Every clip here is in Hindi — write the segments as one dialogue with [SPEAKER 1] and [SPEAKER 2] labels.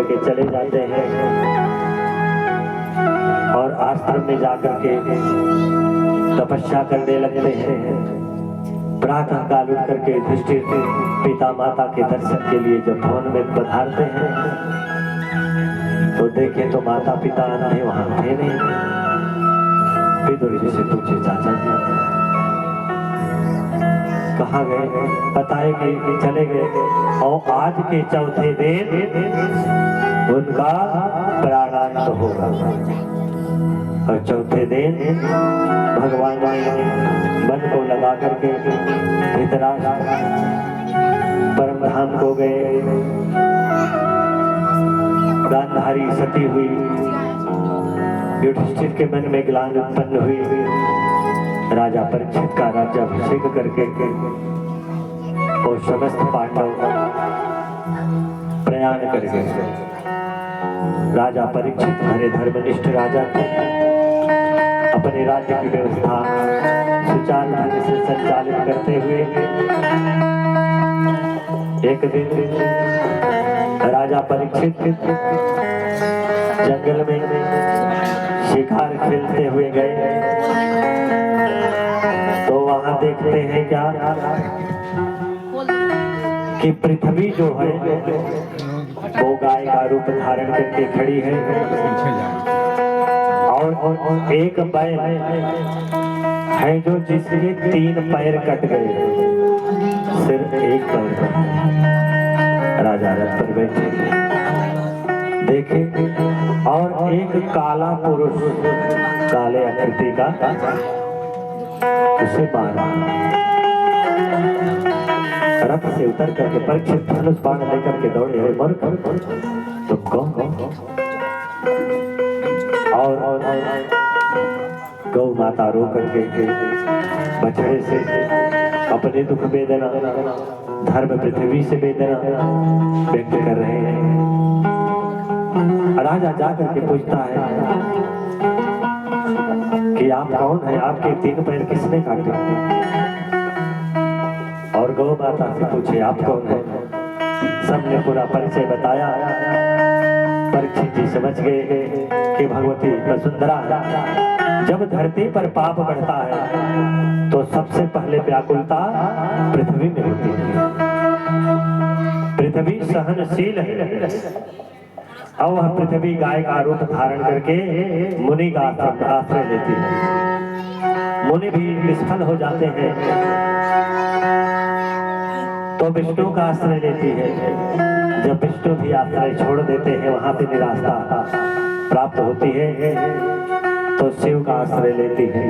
[SPEAKER 1] करके चले जाते हैं और आश्रम में जाकर के तपस्या करने लगते हैं। प्रातः काल उठ करके युधिष्ठिर पिता माता के दर्शन के लिए जब भवन में पधारते हैं तो देखे तो माता पिता अंधे वहां थे नहीं। विदुर जी से पूछे, चाचा जी कहाँ गए? बताएंगे कि चले गए और आज के चौथे दिन उनका प्राणांत होगा। और चौथे दिन भगवान मन को लगा करके धृतराष्ट्र परम धाम को गए। गांधारी सती हुई, युधिष्ठिर के मन में ग्लानि उत्पन्न हुई। राजा परीक्षित का राज्याभिषेक करके और समस्त पांडव प्रयाण कर गए। राजा परीक्षित हरे धर्मनिष्ठ राजा थे। अपने राज्य की व्यवस्था सुचारू ढंग से संचालित करते हुए एक दिन राजा परीक्षित जंगल में शिकार खेलते हुए गए तो वहां देखते हैं क्या कि पृथ्वी जो है वो गाय का रूप धारण करके खड़ी है और एक बैल है जो जिसके 3 पैर कट गए, सिर्फ एक पैर। राजा रथ पर बैठे देखे और एक काला पुरुष काले आकृति का उसे मारा। रथ से उतर करके परीक्षित धनुष बाण लेकर के दौड़े हुए मर तो कौन और गौ माता रो करके बछड़े से अपने दुख वेदना धर्म पृथ्वी से वेदना व्यक्त कर रहे हैं। राजा जाकर के पूछता है कि आप कौन है, आपके 3 पैर किसने काटे? और गौ माता से पूछे आप कौन है? सबने पूरा परिचय बताया। परीक्षित जी समझ गए कि भगवती वसुंधरा जब धरती पर पाप बढ़ता है तो सबसे पहले व्याकुलता पृथ्वी में होती है। पृथ्वी सहनशील है और वह पृथ्वी गाय का रूप धारण करके मुनि का आश्रय लेती है। मुनि भी निष्फल हो जाते हैं तो विष्णु का आश्रय लेती है। जब विष्णु भी आश्रय छोड़ देते हैं, वहां से निराशा प्राप्त होती है तो शिव का आश्रय लेती है।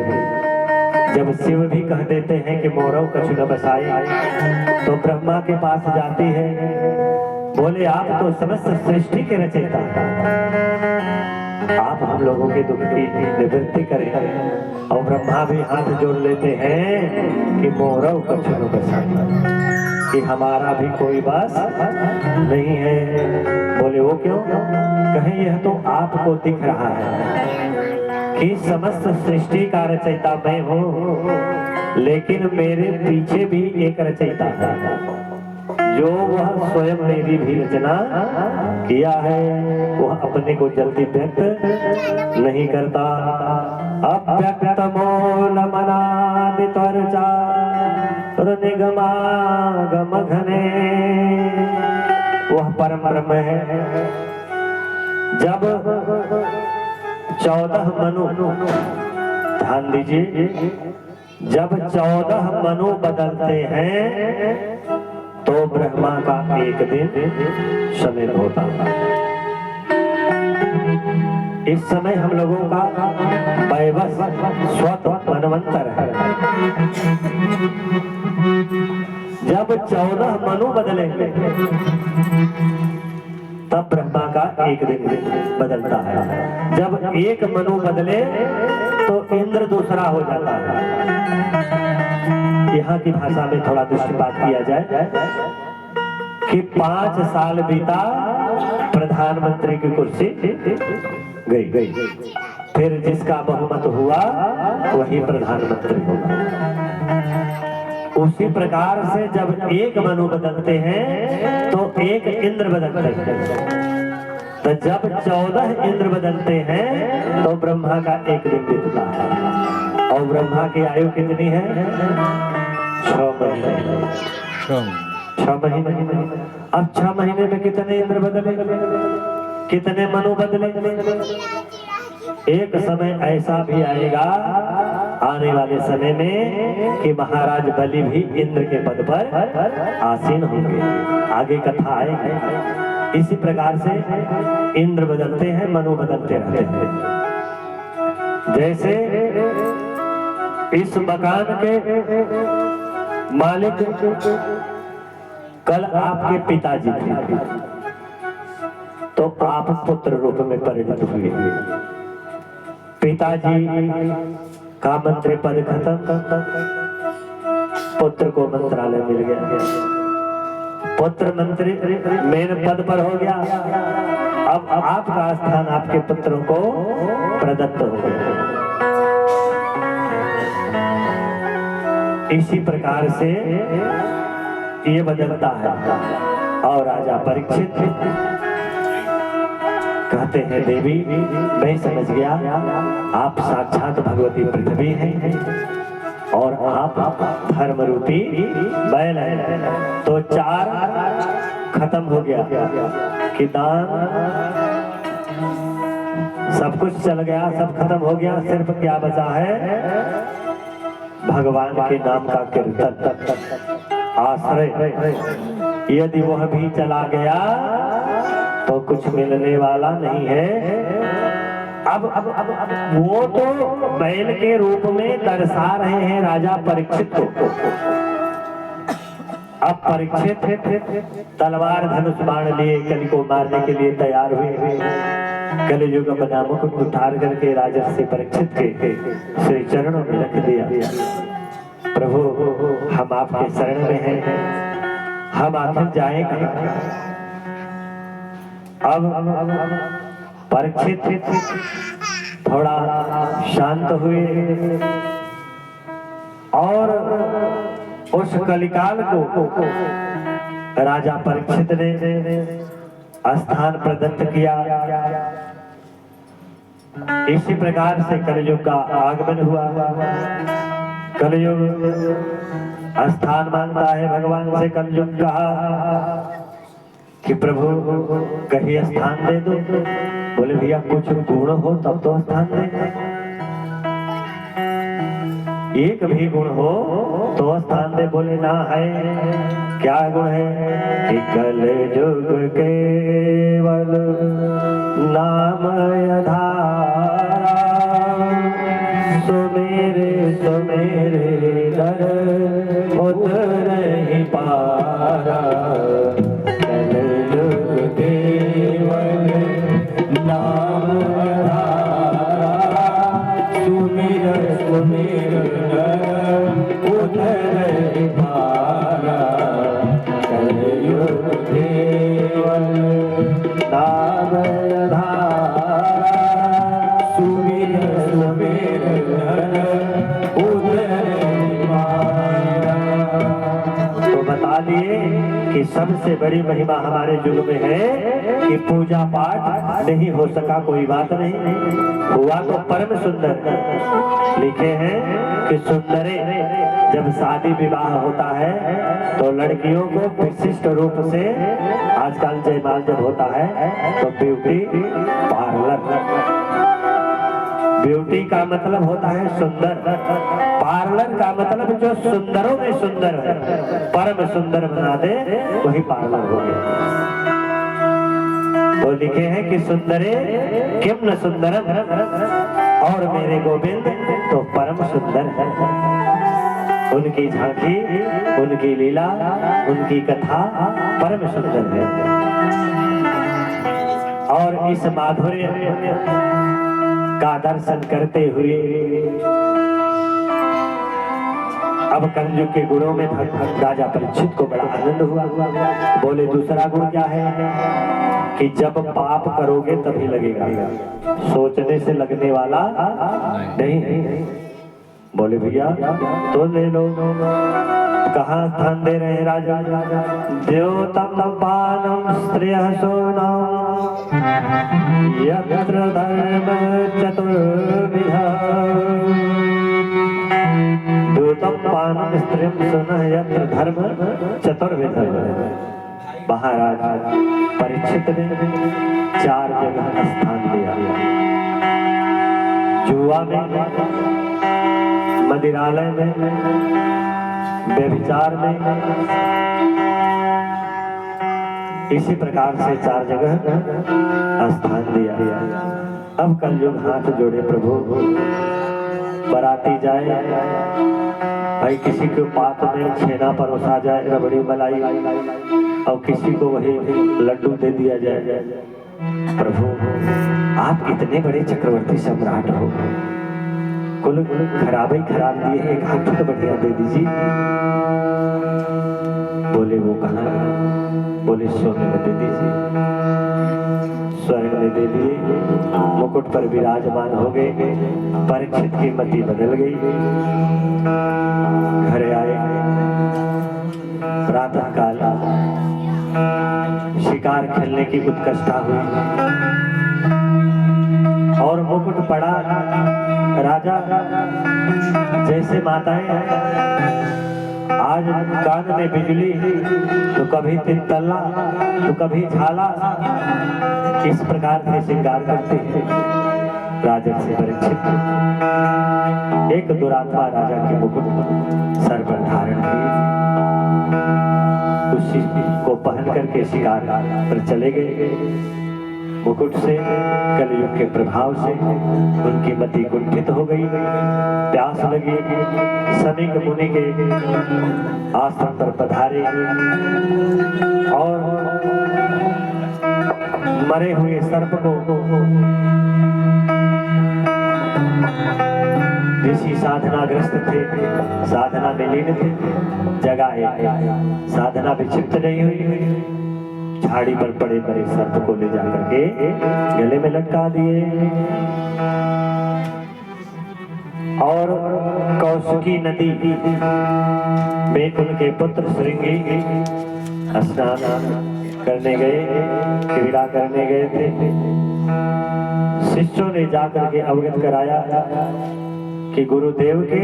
[SPEAKER 1] जब शिव भी कह देते हैं कि मोरव कछु न बसाई तो ब्रह्मा के पास जाती है, बोले आप तो समस्त सृष्टि के रचयिता, आप हम लोगों के दुख की निवृत्ति करें। और ब्रह्मा भी हाथ जोड़ लेते हैं कि मोरव कछु न बसाई, कि हमारा भी कोई बस नहीं है। बोले वो क्यों? कहें यह तो आपको दिख रहा है कि समस्त सृष्टि का रचयिता मैं हूँ, लेकिन मेरे पीछे भी एक रचयिता है जो वह स्वयं मेरी भी रचना किया है। वह अपने को जल्दी व्यक्त नहीं करता। अव्यक्त मूल मनादित्वर्चा निगमागम घने, वह परम ब्रह्म है। जब 14 मनु, ध्यान दीजिए, जब 14 मनु बदलते हैं तो ब्रह्मा का एक दिन समय होता है। इस समय हम लोगों का वैवस स्वत मनवंतर है। जब 14 मनु बदलेंगे तब ब्रह्मा का एक दिन बदलता है। जब एक मनु बदले तो इंद्र दूसरा हो जाता है। यहाँ की भाषा में थोड़ा दृष्टिपात किया जाए कि 5 साल बीता, प्रधानमंत्री की कुर्सी गई, फिर जिसका बहुमत हुआ वही प्रधानमंत्री होगा। उसी प्रकार से जब 1 मनु बदलते हैं तो 1 इंद्र बदलते हैं। तो जब 14 इंद्र बदलते हैं तो ब्रह्मा का एक दिन बीतता है। और ब्रह्मा की आयु कितनी है? 6 महीने। 6 महीने। अब 6 महीने में कितने इंद्र बदले, कितने मनु बदले? एक समय ऐसा भी आएगा आने वाले समय में कि महाराज बलि भी इंद्र के पद पर आसीन होंगे। आगे कथा आएगी। इसी प्रकार से इंद्र बदलते हैं, मनु बदलते रहते हैं। जैसे इस मकान के मालिक कल आपके पिताजी थे, तो आप पुत्र रूप में परिणत हुए। पिताजी का मंत्री पद खत्म, पुत्र को मंत्रालय मिल गया। पुत्र मंत्री मेन पद पर हो गया। अब आपका स्थान आपके पुत्रों को प्रदत्त हो गया। इसी प्रकार से ये बदलता है। और राजा परीक्षित कहते हैं, देवी मैं समझ गया आप साक्षात भगवती पृथ्वी हैं और आप धर्म रूपी बैल हैं। तो 4 खत्म हो गया कि दान सब कुछ चल गया, सब खत्म हो गया। सिर्फ क्या बचा है? भगवान के नाम का कीर्तन, आश्रय। यदि वह भी चला गया तो कुछ मिलने वाला नहीं है। अब वो तो बैल के रूप में दर्शा रहे हैं राजा परीक्षित को। अब परीक्षित तलवार धनुष बाण लिए कलि को मारने के लिए तैयार हुए। कलियुग अपना मुकुट उठार करके राजर्षि परीक्षित के श्री चरणों में रख दिया। प्रभु हम आपके शरण में हैं, हम आखिर जाएं कहाँ? अब परीक्षित थोड़ा शांत हुए और उस कलिकाल को राजा परीक्षित ने स्थान प्रदत्त किया। इसी प्रकार से कलयुग का आगमन हुआ। कलयुग स्थान मांगता है भगवान से। कलयुग कहा कि प्रभु कहीं स्थान दे दो। बोले भैया कुछ गुण हो तब तो स्थान दे, एक भी गुण हो तो स्थान दे। बोले ना है। क्या गुण है? कि कलयुग केवल नाम आधारा, सुमेरे सुमेरे नर उतर ही पारा। कलयुग केवल नाम आधारा, सुमेर सुमेर नर उतर ही पारा। कलयुग केवल नाम आधारा, सुमेर सुमेर नर उतर ही पारा। तो बता दिए कि सबसे बड़ी महिमा हमारे युग में है कि पूजा पाठ नहीं हो सका, कोई बात नहीं, हुआ तो परम सुंदर। लिखे हैं कि सुंदरे जब शादी विवाह होता है तो लड़कियों को विशिष्ट रूप से, आजकल जयमाल जब होता है तो ब्यूटी पार्लर। ब्यूटी का मतलब होता है सुंदर, पार्लर का मतलब जो सुंदरों में सुंदर है, परम सुंदर बना दे वही पार्लर हो गया। तो लिखे हैं कि सुंदरे किम न सुंदरम, और मेरे गोविंद तो परम सुंदर है। उनकी झांकी, उनकी लीला, उनकी कथा परम सुंदर है। और इस माधुर्य का दर्शन करते हुए अब कलयुग के गुणों में राजा परीक्षित को बड़ा आनंद हुआ। बोले दूसरा गुण क्या है? कि जब पाप करोगे तभी लगेगा, सोचने से लगने वाला नहीं। बोले भैया तो ले लो। कहाँ स्थान दे रहे हैं राजा? द्योतम पानम स्त्रियः सोनम यत्र धर्म चतुर्विधा दूतम पान स्त्रियम सुनः यत्र धर्म चतुर्विधा। महाराज परीक्षित ने 4 जगह स्थान दिया। जुआ में, मदिरालय में, व्यभिचार में, इसी प्रकार से 4 जगह स्थान दिया। अब कलयुग हाथ जोड़े प्रभु, बराती जाए भाई, किसी को पात में छेना परोसा जाए, रबड़ी मलाई, और किसी को वही लड्डू दे दिया जाए। प्रभु आप इतने बड़े चक्रवर्ती सम्राट हो, कुल खराब ही खराब दिए, एक हाथ तो बढ़िया दे दीजिए। बोले वो कहाँ? बोले सोने में दे दीजिए। स्वर्ण में दे दिए, मुकुट पर विराजमान हो गए। परीक्षित की मति बदल गई। घर आए, प्रातः काल शिकार खेलने की उत्कंठा हुई और मुकुट पड़ा। राजा जैसे माताएं आज कान में बिजली तो कभी तितल्ला तो कभी झाला, इस प्रकार से श्रृंगार करते हैं। राजा से परीक्षित एक दुरात्मा राजा के मुकुट सर पर धारण की, उसी को पहन करके शिकार पर चले गए। मुकुट से, कलयुग के प्रभाव से उनकी मति कुंठित हो गई। प्यास लगी, समीक मुनि के आश्रम पर पधारे और मरे हुए सर्प को ऋषि साधनाग्रस्त थे, साधना में लीन थे, जगाए। साधना विक्षिप्त नहीं हुई, झाड़ी पर पड़े पड़े सर्प को ले जाकर के गले में लटका दिए और कौशिकी नदी में उनके पुत्र श्रृंगी स्नान करने गए, क्रीड़ा करने गए थे। शिष्यों ने जाकर के अवगत कराया कि गुरुदेव के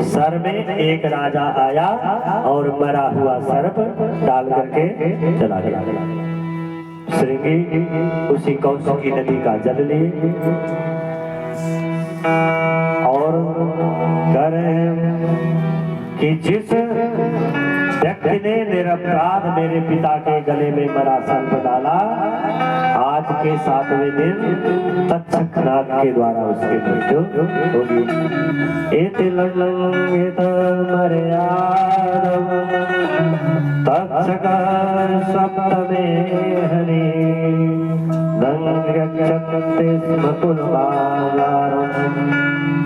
[SPEAKER 1] सर में एक राजा आया और मरा हुआ सर्प डाल करके चला गया। श्रृंगी उसी कौशिकी नदी का जल लिए और करें कि जिस व्यक्ति ने निरपराध मेरे पिता के गले में मरा सर्प डाला, आज के 7वें दिन तक्षक नाग के द्वारा उसकी मृत्यु होगी। तक्षक सप्तमे हरि दंगक्षते स्म कुलबालारं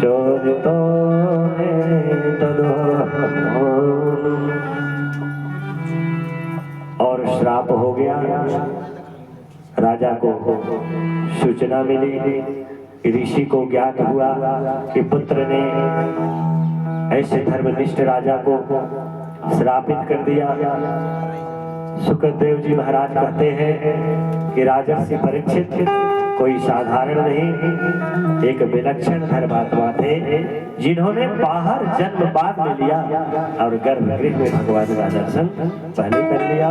[SPEAKER 1] चोदितो और श्राप हो गया। राजा को सूचना मिली, ऋषि को ज्ञात हुआ कि पुत्र ने ऐसे धर्मनिष्ठ राजा को श्रापित कर दिया। सुखदेव जी महाराज कहते हैं कि राजर्षि परीक्षित कोई साधारण नहीं, एक विलक्षण धर्मात्मा थे जिन्होंने बाहर जन्म बाद में लिया और गर्भगृह में भगवान का दर्शन पहले कर लिया।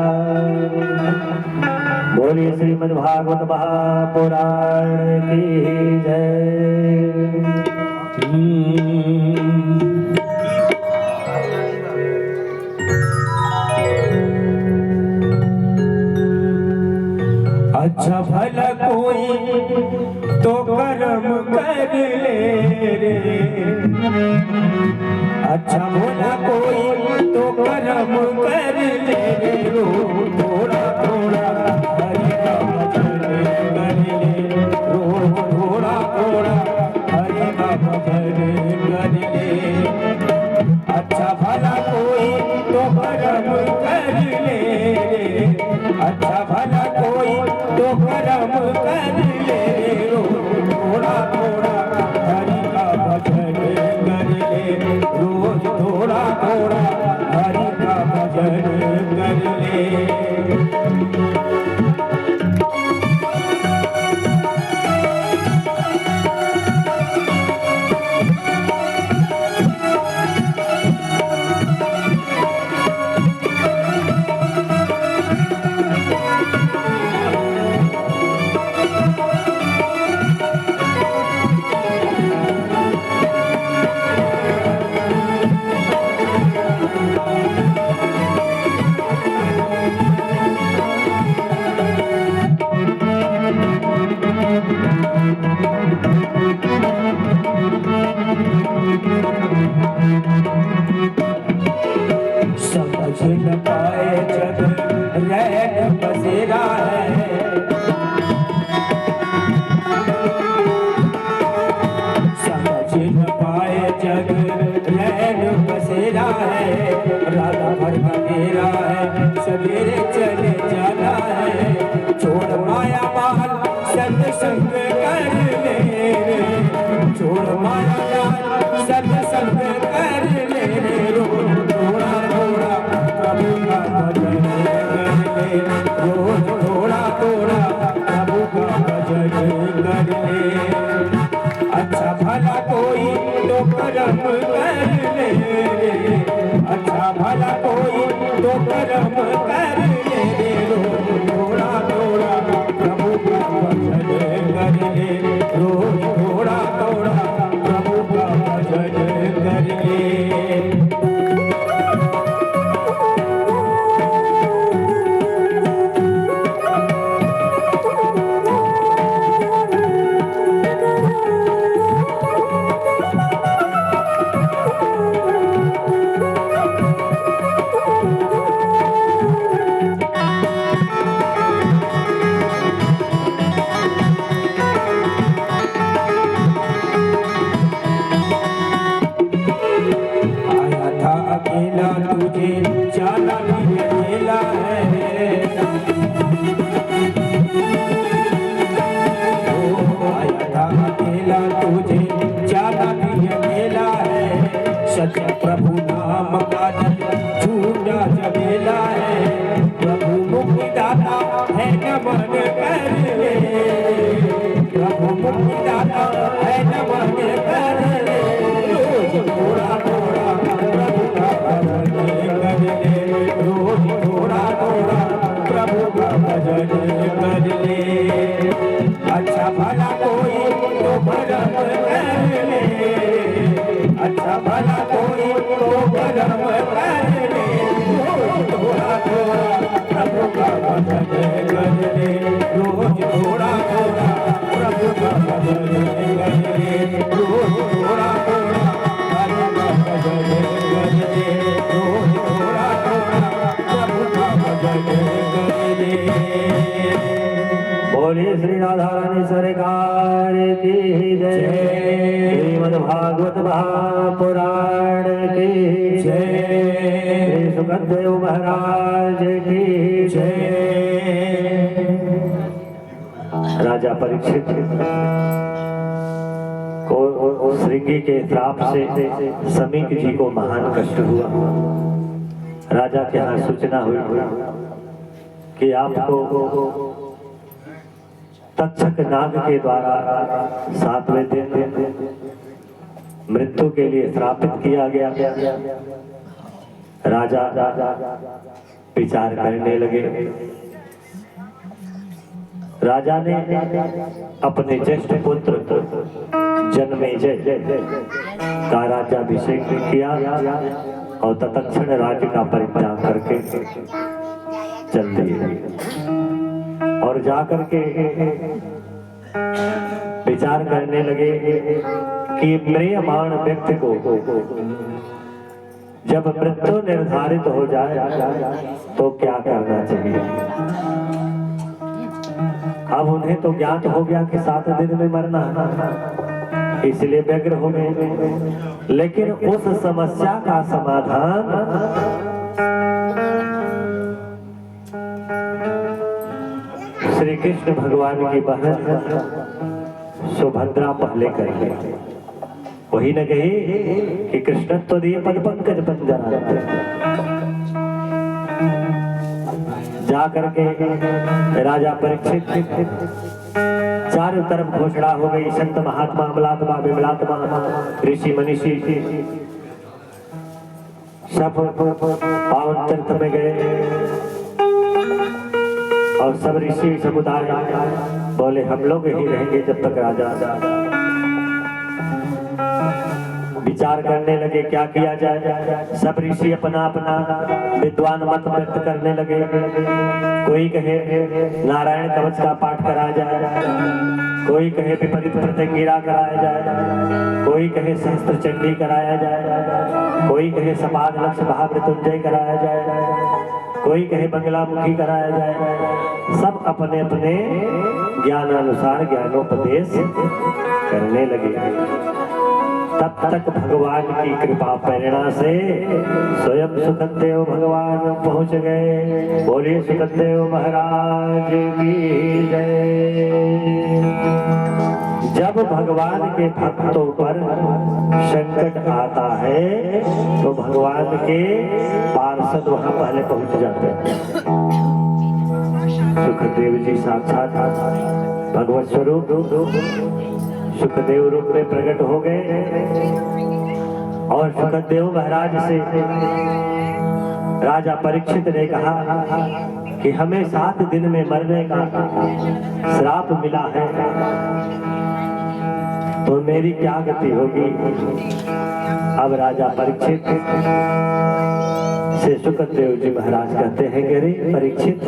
[SPEAKER 1] बोलिए श्रीमद्भागवत महापुराण की जय।
[SPEAKER 2] अच्छा भला कोई तो कर्म कर ले रे, अच्छा भला कोई तो कर्म कर ले रे, रो थोड़ा थोड़ा हरि का भजन कर ले, रो थोड़ा थोड़ा हरि का भजन कर ले। अच्छा भला कोई तो कर्म कर ले रे, अच्छा भला कोई तो कर्म कर ले, रो थोड़ा थोड़ा हरि का भजन कर ले, रोज थोड़ा थोड़ा हरि का भजन कर ले। सत्संग कर ले रे छोड़ माया जाल सत्संग कर ले रे रोज थोड़ा थोड़ा प्रभु का भजन कर ले रोज थोड़ा थोड़ा प्रभु का भजन कर ले अच्छा भला कोई तो कर्म कर ले रे अच्छा भला कोई तो कर्म कर ले रे रोज थोड़ा थोड़ा प्रभु का भजन कर ले रोज थोड़ा थोड़ा प्रभु का भजन कर ले आया था अकेला तुझे जाना भी अकेला है आया था अकेला तुझे जाना भी अकेला है सत्य प्रभु नाम का झूठा जमेला है प्रभु मुक्ति दाता है नमन कर ले प्रभु मुक्ति दाता है नमन कर ले रोज थोड़ा थोड़ा प्रभु का भजन कर ले रोज थोड़ा थोड़ा प्रभु का भजन कर ले अच्छा भला कोई तो भजन कर ले अच्छा भला कोई तो भजन कर ले रोज थोड़ा थोड़ा प्रभु का भजन कर ले रोज थोड़ा थोड़ा प्रभु का भजन कर ले रोज थोड़ा थोड़ा प्रभु का भजन कर ले रोज थोड़ा थोड़ा प्रभु का भजन कर ले
[SPEAKER 1] बोलिए श्री राधा रानी सरकार की जय श्रीमद् भागवत महापुराण की
[SPEAKER 2] जय
[SPEAKER 1] श्री सुखदेव महाराज की
[SPEAKER 2] जय
[SPEAKER 1] राजा परीक्षित को श्रृंगी के श्राप से समीक जी को महान कष्ट हुआ। राजा के यहाँ सूचना हुई कि आपको तक्षक नाग के द्वारा 7वें दिन मृत्यु के लिए श्रापित किया गया। राजा विचार करने लगे। राजा ने अपने ज्येष्ठ पुत्र जन्मेजय का राज्याभिषेक किया और तत्क्षण राज्य का परित्याग करके चल दिए और जाकर के विचार करने लगे कि म्रियमाण व्यक्ति को जब मृत्यु निर्धारित हो जाए तो क्या करना चाहिए। अब उन्हें तो ज्ञात हो गया कि 7 दिन में मरना है, इसलिए व्यग्र हो गए। लेकिन उस समस्या का समाधान श्री कृष्ण भगवान की बहन सुभद्रा पहले करेंगे। वही न कही कि कृष्ण तो दिए पद पंकज पंजरा जा करके राजा परीक्षित चारों तरफ घोषणा हो गई। संत महात्मा अमलात्मा विमलात्मा ऋषि मनीषी सब पावन तीर्थ में गए और सब ऋषि समुदाय बोले हम लोग ही रहेंगे जब तक राजा। विचार करने लगे क्या किया जाए। सब ऋषि अपना अपना विद्वान मत व्यक्त करने लगे। कोई कहे नारायण कवच का पाठ कराया जाए, कोई कहे विपरीत प्रत्यंगिरा कराया जाए, कोई कहे सहस्त्र चंडी कराया जाए, कोई कहे सपाद लक्ष महामृत्युंजय कराया जाए, कोई कहे बंगलामुखी कराया जाए। सब अपने अपने ज्ञानानुसार ज्ञानोपदेश करने लगे। तब तक भगवान की कृपा प्रेरणा से स्वयं सुखदेव भगवान पहुंच गए। बोलिए सुखदेव महाराज की जय। जब भगवान के भक्तों पर संकट आता है तो भगवान के पार्षद वहां पहले पहुंच जाते हैं। सुखदेव जी साक्षात भगवत स्वरूप सुखदेव रूप में प्रकट हो गए और सुखदेव महाराज से राजा परीक्षित ने कहा कि हमें 7 दिन में मरने का श्राप मिला है, तो मेरी क्या गति होगी। अब राजा परीक्षित से सुखदेव जी महाराज कहते हैं कि अरे परीक्षित,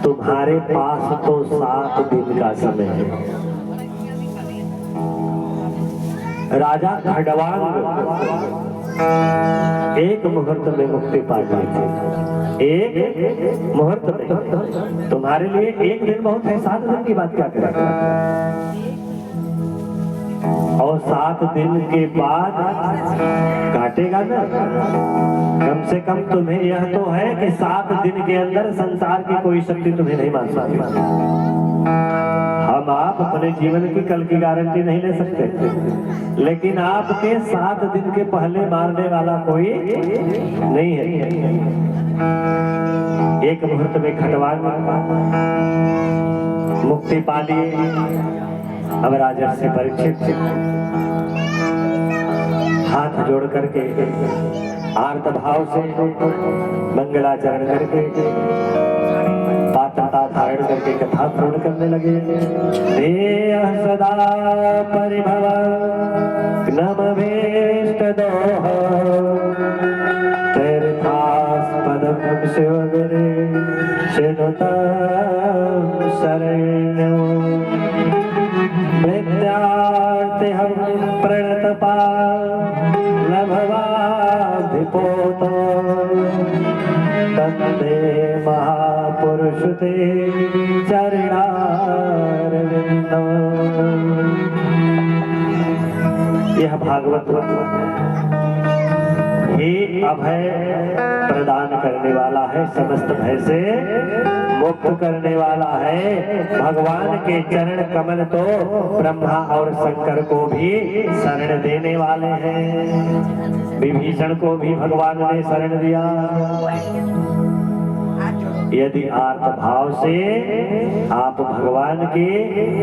[SPEAKER 1] तुम्हारे पास तो 7 दिन का समय है। राजा खड़वांग एक मुहूर्त में मुक्ति पा गए थे। एक मुहूर्त में। तुम्हारे लिए एक दिन बहुत है, 7 दिन की बात क्या करें। और 7 दिन के बाद काटेगा ना। कम से कम तुम्हें यह तो है कि 7 दिन के अंदर संसार की कोई शक्ति तुम्हें नहीं मान सकती। हम आप अपने जीवन की कल की गारंटी नहीं ले सकते, लेकिन आपके 7 दिन के पहले मारने वाला कोई नहीं है। एक मुहूर्त में खड़वांग मुक्ति पा लिए। अब राजा से परीक्षित हाथ जोड़ करके आर्त भाव से मंगलाचरण करके पात्रता धारण करके कथा श्रवण करने लगे। देह सदा परिभव नमभीष्टदोह तीर्थास्पदं शिवगिरे शृणुतं शरण्यो मृत्यार्तिहं प्रणतपा लभवाधिपोतो तन्मे महापुरुष ते चरणारविन्दम्। यह भागवत ही अभय प्रदान करने वाला है, समस्त भय से मुक्त करने वाला है। भगवान के चरण कमल तो ब्रह्मा और शंकर को भी शरण देने वाले हैं। विभीषण को भी भगवान ने शरण दिया। यदि आर्त भाव से आप भगवान की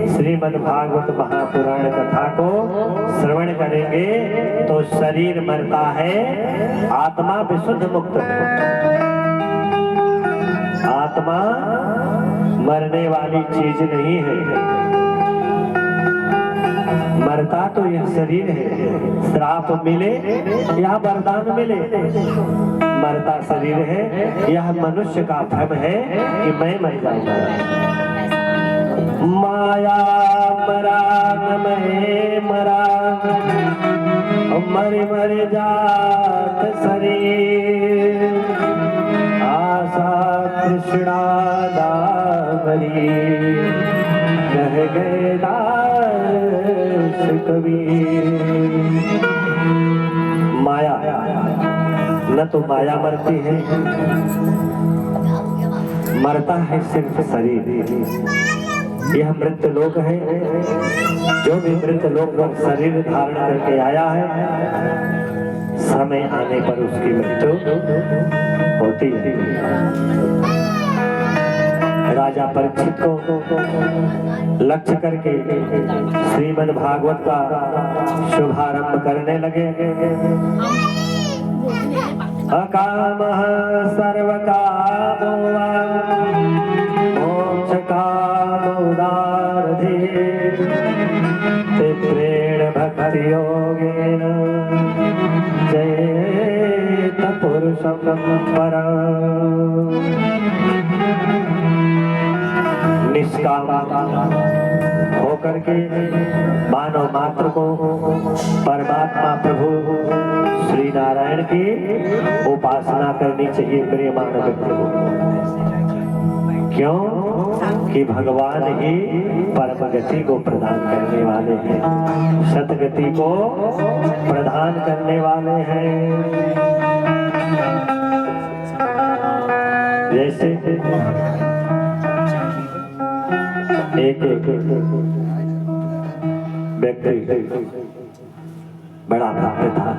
[SPEAKER 1] श्रीमद् भागवत महापुराण कथा को श्रवण करेंगे तो शरीर मरता है, आत्मा विशुद्ध मुक्त है। आत्मा मरने वाली चीज नहीं है। मरता तो यह शरीर है। श्राप मिले या वरदान मिले, मरता शरीर है। यह मनुष्य का भ्रम है कि मैं मर जाऊंगा। माया मरा न मैं मरा, मर मर जात शरीर। आशा तृष्णा दावरी, रह गए दास कबीर। माया न तो माया मरती है, मरता है सिर्फ शरीर। यह मृत लोक है। जो भी मृत लोक पर शरीर धारण करके आया है, समय आने पर उसकी मृत्यु होती है। राजा परीक्षित को लक्ष्य करके श्रीमद् भागवत का शुभारंभ करने लगे। अकामः सर्वकामो वा मोक्षकामोदारधे तीव्रेण भक्तियोगेन जयेत पुरुषं परम्। निष्काम होकर के मानव मात्र को परमात्मा प्रभु श्री नारायण की उपासना करनी चाहिए प्रिय मानव व्यक्ति को। क्यों? कि भगवान ही परम गति को प्रदान करने वाले हैं, सतगति को प्रदान करने वाले हैं। जैसे एक व्यक्ति बड़ा भक्त था,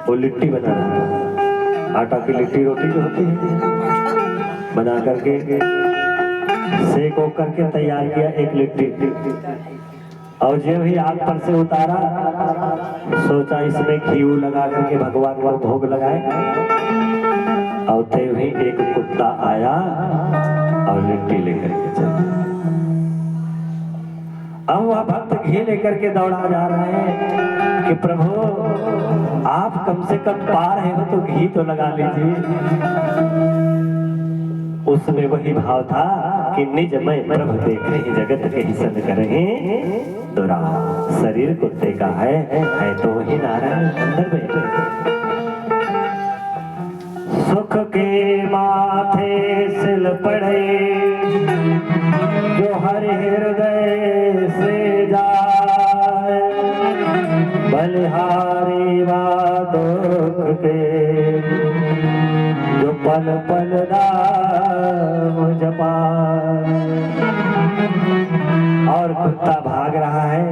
[SPEAKER 1] वो लिट्टी बना रहा था, आटा की लिट्टी रोटी जो होती है बना करके सेक ओ करके तैयार किया एक लिट्टी, और जब भी आग पर से उतारा सोचा इसमें घी लगा करके भगवान को भोग लगाए, और तब भी एक कुत्ता आया और लिट्टी लेकर के चला। अब वह भक्त घी लेकर के दौड़ा जा रहा है कि प्रभु आप कम से कम पार है तो घी तो लगा लीजिए। उसमें वही भाव था कि निज मैं प्रभु देखे ही जगत के ही सन करहे दुरा, शरीर कुत्ते का है तो वही नारायण अंदर बैठे। सुख के माथे सिल पड़े जो हर हृदय से जाए, बलिहारी वा दुख के जो पल पल नाम जपाए। और कुत्ता भाग रहा है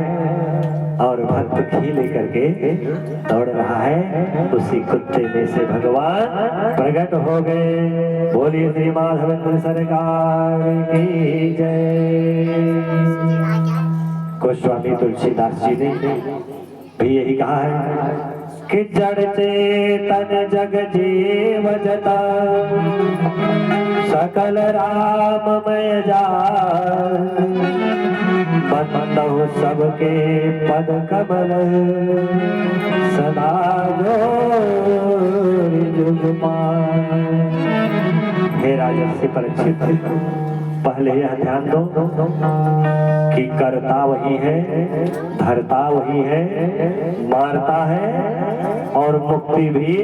[SPEAKER 1] और भक्त घी लेकर के दौड़ रहा है, उसी कुत्ते में से भगवान प्रकट हो गए। बोलिए श्री माधवेंद्र सरकार की जय। गोस्वामी तुलसीदास जी ने भी यही कहा है कि जड़ चेतन जग जीव जता, सकल राममय जान, बंदहु सबके पद कमल, सदा जोरि जुग मान। हे राजर्षि परीक्षित, पहले यह ध्यान दो कि करता वही है, धरता वही है, मारता है और मुक्ति भी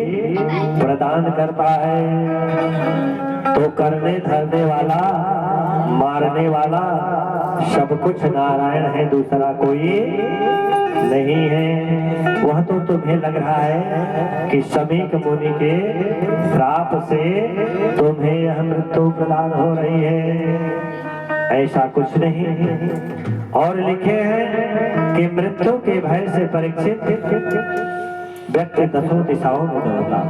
[SPEAKER 1] प्रदान करता है। तो करने धरने वाला, मारने वाला सब कुछ नारायण है, दूसरा कोई नहीं है। वह तो तुम्हें लग रहा है कि शमीक मुनि के श्राप से तुम्हें यह मृत्यु प्रदान हो रही है, ऐसा कुछ नहीं। और लिखे हैं कि मृत्यु के भय से परीक्षित व्यक्ति 10 दिशाओं में दौड़ता,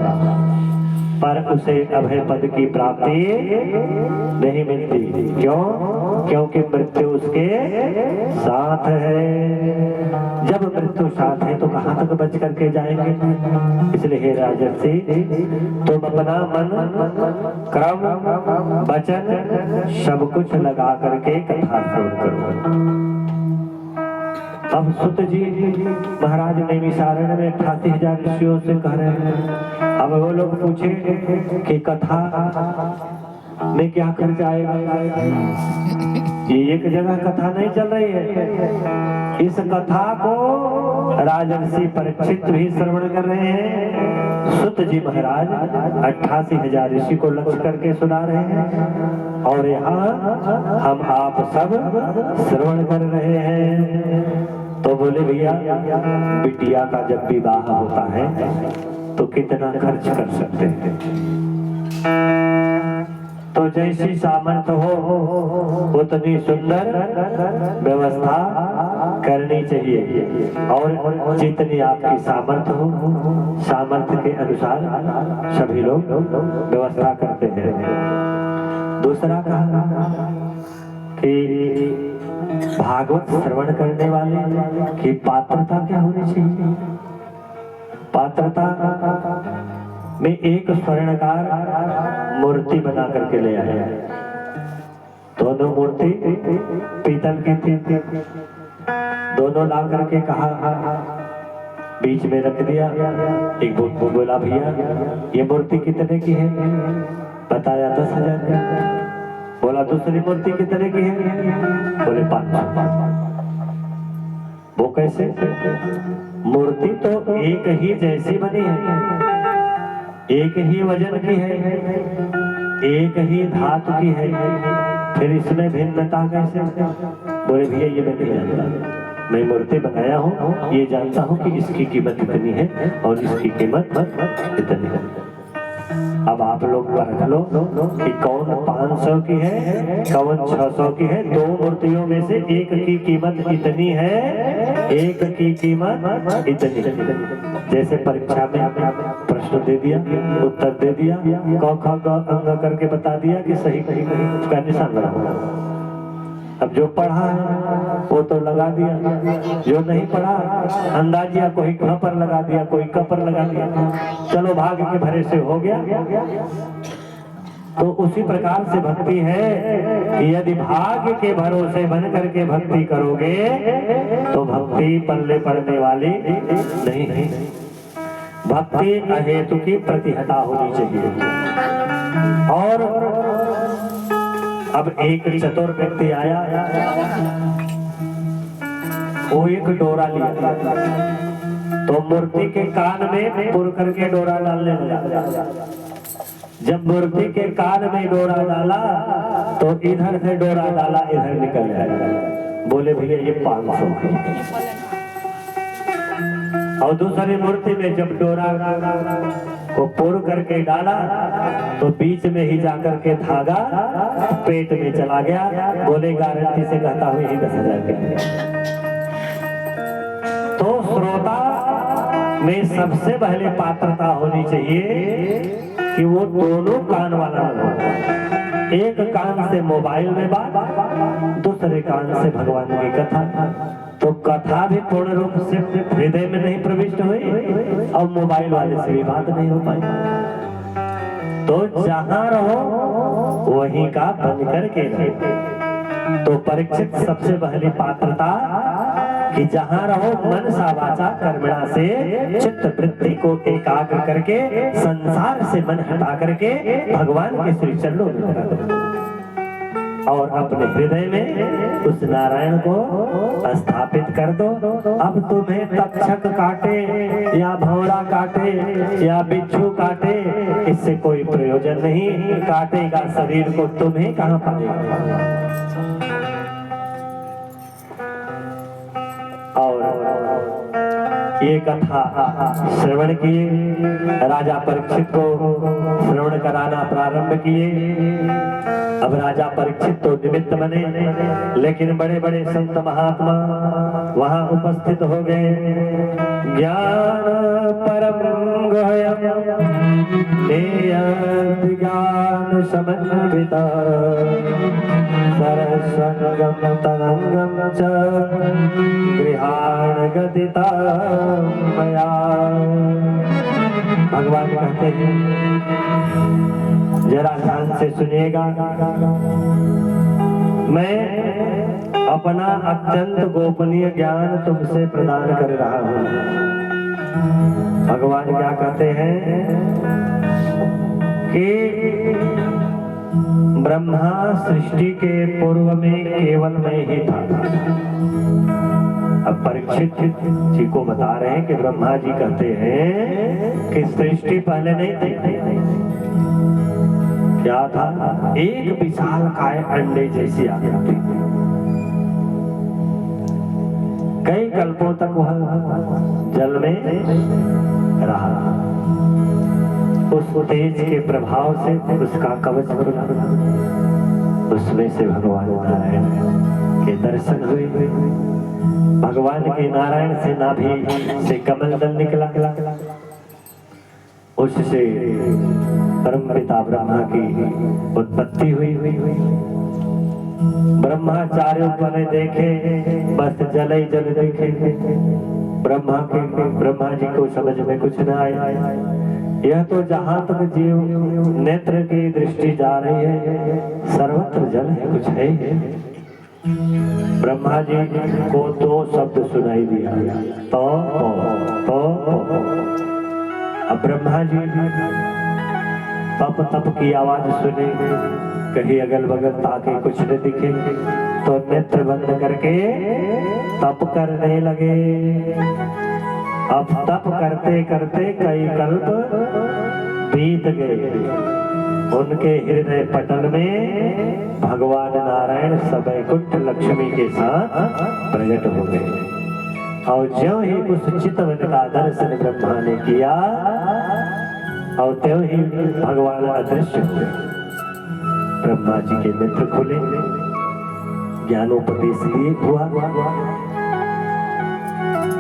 [SPEAKER 1] पर उसे अभय पद की प्राप्ति नहीं मिलती। क्यों? क्योंकि मृत्यु उसके साथ है। जब मृत्यु साथ है तो कहां तक बच करके जाएंगे? इसलिए हे राजर्षि, तुम अपना मन, क्रम, वचन सब कुछ लगा करके कथा श्रवण करो। अब सुत जी महाराज नैमिषारण्य में 88,000 ऋषियों से कह रहे हैं। अब वो लोग पूछे कि कथा में क्या खर्च आएगा? ये एक जगह कथा नहीं चल रही है, इस कथा को राजर्षि परीक्षित भी श्रवण कर रहे हैं। सुत जी महाराज 88,000 ऋषि को लक्ष्य करके सुना रहे हैं, और यहाँ हम आप सब श्रवण कर रहे हैं। तो बोले भैया, बिटिया का जब विवाह होता है तो कितना खर्च कर सकते हैं? तो जैसी सामर्थ्य हो उतनी सुंदर व्यवस्था करनी चाहिए, और जितनी आपकी सामर्थ्य हो, सामर्थ्य के अनुसार सभी लोग व्यवस्था करते हैं। दूसरा कहा कि भागवत श्रवण करने वाले की पात्रता क्या होनी चाहिए? पात्रता में एक स्वर्णकार मूर्ति बना करके ले आया। दोनों मूर्ति पीतल की थी, दोनों ला करके कहा, बीच में रख दिया। एक बोला, भैया ये मूर्ति कितने की है? बताया 10,000। बोला दूसरी मूर्ति कितने की है? बोले 5,000। वो कैसे? मूर्ति तो एक ही जैसी बनी है, एक ही वजन की है, एक ही धातु की है, फिर इसमें भिन्नता कैसे? बोले भैया ये मैं नहीं जानता, मैं मूर्ति बनाया हूँ, ये जानता हूँ कि इसकी कीमत इतनी है और इसकी कीमत इतनी है। अब आप लोग परख लो कि कौन 500 की है, कौन 600 की है। दो मूर्तियों में से एक की कीमत इतनी है, एक की कीमत इतनी। जैसे परीक्षा में प्रश्न दे दिया, उत्तर दे दिया, क ख ग अंग करके बता दिया कि सही उसका निशान लगाओ। अब जो पढ़ा है वो तो लगा दिया, जो नहीं पढ़ा अंदाजिया, कोई ख पर लगा दिया, कोई क पर लगा दिया, चलो भाग्य के भरे से हो गया। तो उसी प्रकार से भक्ति है कि यदि भाग्य के भरोसे बन करके भक्ति करोगे तो भक्ति पल्ले पड़ने वाली नहीं। भक्ति अहेतु की प्रतिहता होनी चाहिए। और अब एक चतुर व्यक्ति आया, वो एक डोरा लिया तो मूर्ति के कान में पुर करके डोरा डालने लगा। जब मूर्ति के कान में डोरा डाला तो इधर से डोरा डाला, इधर निकल गया। बोले भैया ये 500। और दूसरी मूर्ति में जब डोरा को पुर करके डाला तो बीच में ही जाकर के धागा पेट में चला गया। बोले गारंटी से कहता हूँ यही 10,000 के। तो श्रोता में सबसे पहले पात्रता होनी चाहिए कि वो दोनों कान वाला हो। एक कान से मोबाइल में बात, दूसरे कान से भगवान की कथा। तो कथा भी पूर्ण रूप से हृदय में नहीं प्रविष्ट हुई और मोबाइल वाले से भी बात नहीं हो पाई। तो जहां रहो वहीं का बन करके रहो। तो परीक्षित सबसे पहली पात्रता कि जहां रहो मन सा वाचा कर्मणा से चित्त वृत्ति को एकाग्र करके संसार से मन हटा करके भगवान के श्री चरणों में और अपने हृदय में उस नारायण को स्थापित कर दो। अब तुम्हें तक्षक काटे या भौरा काटे या बिच्छू काटे, इससे कोई प्रयोजन नहीं। काटेगा शरीर को, तुम्हें कहां पाएगा। और ये कथा श्रवण किए, राजा परीक्षित को श्रवण कराना प्रारंभ किए। अब राजा परीक्षित तो निमित्त बने, लेकिन बड़े बड़े संत महात्मा वहां उपस्थित हो गए। ज्ञान परम ज्ञान समन्वित सरसंगम तदंगम च गृहाण गदिता मया। भगवान कहते हैं जरा ध्यान से सुनिएगा, मैं अपना अत्यंत गोपनीय ज्ञान तुमसे प्रदान कर रहा हूं। भगवान क्या कहते हैं कि ब्रह्मा सृष्टि के पूर्व में केवल मैं ही था। अब परीक्षित जी को बता रहे हैं कि ब्रह्मा जी कहते हैं कि सृष्टि पहले नहीं थी। क्या था? एक विशाल काय अंडे जैसी आकृति। कई कल्पों तक वह जल में रहा। उस तेज के प्रभाव से उसका कवच खुला, उसमें से भगवान नारायण के दर्शन हुए। भगवान के नारायण से नाभि से कमल दल निकला, उससे परम पिता ब्रह्मा की उत्पत्ति हुई। ब्रह्मा चारों पर देखे, बस जल ही जल देखे। ब्रह्मा जी को समझ में कुछ न आया। यह तो जहां तक जीव नेत्र की दृष्टि जा रही है सर्वत्र जल है, कुछ है। ब्रह्मा जी को दो शब्द सुनाई दिया, तो। अब ब्रह्मा जी तप की आवाज सुने, कहीं अगल बगल ताके कुछ न दिखे तो नेत्र बंद करके तप करने लगे। अब तप करते करते कई कल्प बीत गए। उनके हृदय पटल में भगवान नारायण सबैकुंठ लक्ष्मी के साथ प्रकट हो गए। और ज्यों ही उस चितवन का दर्शन ब्रह्मा ने किया और त्यों ही भगवान अदृश्य हुए। ब्रह्मा जी के नेत्र खुले, ज्ञानोपदेश लिए हुआ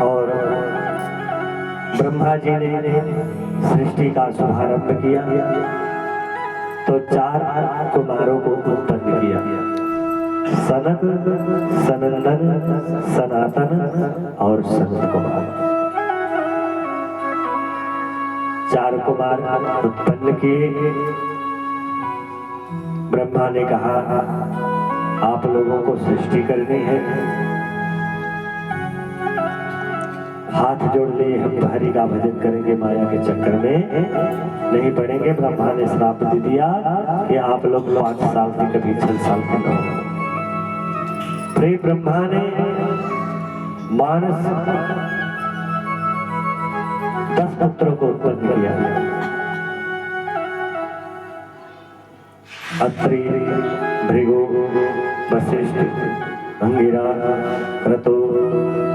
[SPEAKER 1] और ब्रह्मा जी ने सृष्टि का शुभारंभ किया तो 4 कुमारों को उत्पन्न किया, सनक, सनंदन, सनातन और सनत कुमार। 4 कुमार उत्पन्न किए। ब्रह्मा ने कहा आप लोगों को सृष्टि करनी है, हाथ जोड़ लिए हम हरि का भजन करेंगे, माया के चक्कर में नहीं पड़ेंगे। ब्रह्मा ने श्राप दे दिया कि आप लोग 5 साल के कभी 6 साल के न हो। फिर ब्रह्मा ने मानस 10 पुत्रों को उत्पन्न किया, अत्रि, भृगु, वशिष्ठ, अंगिरा, क्रतु,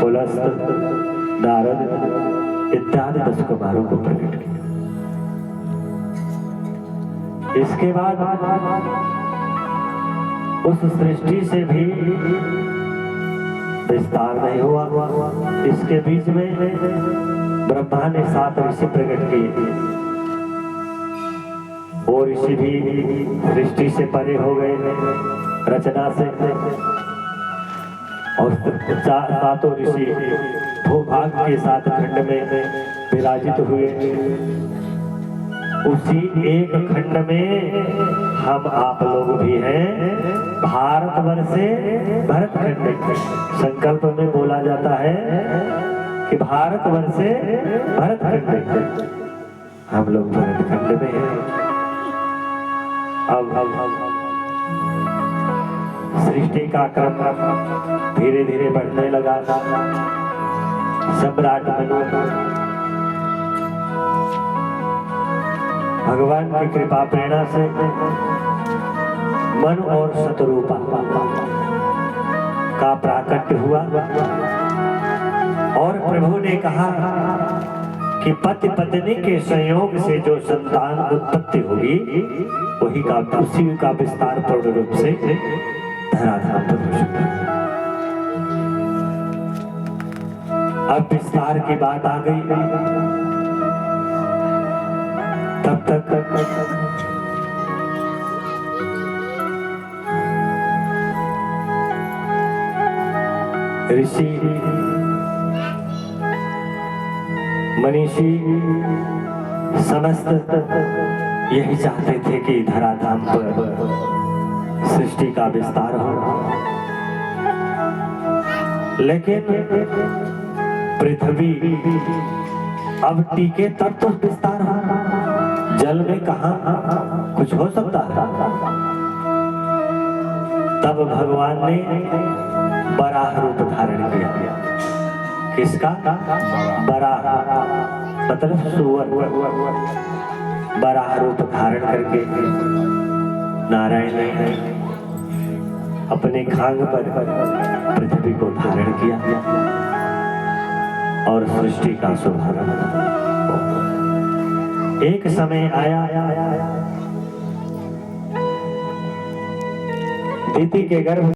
[SPEAKER 1] पुलस्त, नारद इत्यादि 10 कुमारों को प्रकट किया। इसके बाद उस सृष्टि से भी विस्तार नहीं हुआ। इसके बीच में ब्रह्मा ने 7 ऋषि प्रकट किए। वो ऋषि भी सृष्टि से परे हो गए रचना से, और 7 ऋषि भूभाग के 7 खंड में विराजित हुए। उसी एक खंड में हम आप लोग भी हैं, भारतवर्ष से भरत खंड। संकल्प में बोला जाता है कि भारतवर्ष से भरत खंड, हम लोग भरत खंड में हैं। अब सृष्टि का क्रम धीरे धीरे बढ़ने लगा। सम्राट मनु भगवान की कृपा प्रेरणा से मनु और शतरूपा का प्राकट्य हुआ और प्रभु ने कहा कि पति पत्नी के संयोग से जो संतान उत्पत्ति होगी उसी का विस्तार पूर्ण रूप से धराधाम पर हो सकता है। अब विस्तार की बात आ गई। तब तक ऋषि मनीषी समस्त यही चाहते थे कि धराधाम पर सृष्टि का विस्तार हो, लेकिन पृथ्वी अब टीके तब तो विस्तार हो, जल में कहाँ कुछ हो सकता है। तब भगवान ने बराह रूप धारण किया। किसका? बराह मतलब सुअर। बराह रूप धारण करके नारायण ने अपने खांग पर पृथ्वी को धारण किया और सृष्टि का शुभारंभ। एक समय आया दीति के गर्भ